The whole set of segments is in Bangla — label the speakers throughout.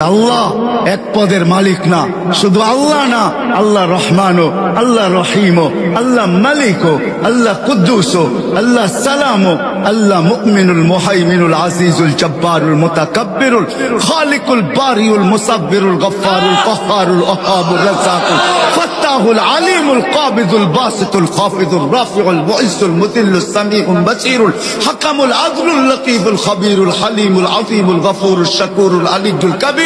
Speaker 1: আল্লাহ এক পদের মালিক না, শুধু আল্লাহ না, আল্লাহ রহমানও, আল্লাহ রহিমও, আল্লাহ মালিকও, আল্লাহ কুদ্দুসও, আল্লাহ সালামও, আল্লাহ মুমিনুল মুহাইমিনুল আজিজুল জব্বারুল মুতাকাব্বিরুল খালিকুল বারিউল মুসাব্বিরুল গফফারুল কহ্হারুল ওহাবুর রাজ্জাকুল ফাত্তাহুল আলিমুল কাবিদুল বাসিতুল খাফিদুর রাফিউল মুইজ্জুল মুদিল্লুস সামিউল বাসীরুল হাকামুল আদলুল লতীফুল খবীরুল হালিমুল আযীমুল গফুরুশ শাকুরুল আলিয়্যুল কাবীর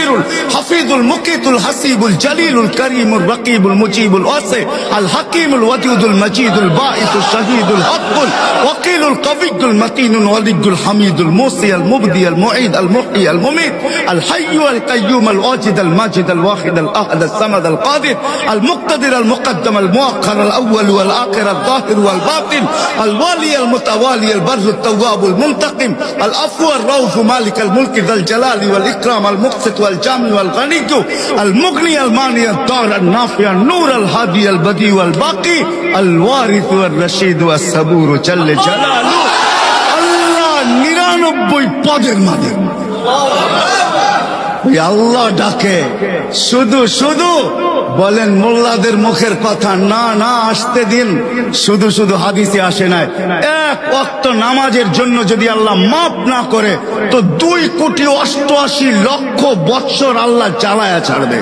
Speaker 1: حفيظ المقيت الحسيب الجليل الكريم الرقيب المجيب الواسع الحكيم الودود المجيد الباعث الشهيد الحق الوكيل القوي المتين الولي الحميد الموصي المبدي المعيد المحيي المميت الحي القيوم الواجد الماجد الواحد الاحد الصمد القادر المقتدر المقدم المؤخر الاول والاخر الظاهر والباطن الوالي المتوالي البر التواب المنتقم العفو الرؤوف مالك الملك ذا الجلال والاكرام المقسط والجامع والغني المغني المانع الضار النافع النور الهادي البديع والباقي الوارث والرشيد والصبور جل جلاله আল্লাহ 99 পদের মালিক। আল্লাহ ডাকে শুধু শুধু বলেন মোল্লাদের মুখের কথা না, না আসতে দিন। শুধু শুধু হাদিসে আসে নাই, এক ওয়াক্ত নামাজের জন্য যদি আল্লাহ মাফ না করে তো 2,88,00,000 বৎসর আল্লাহ জ্বালায়া ছাড়বে।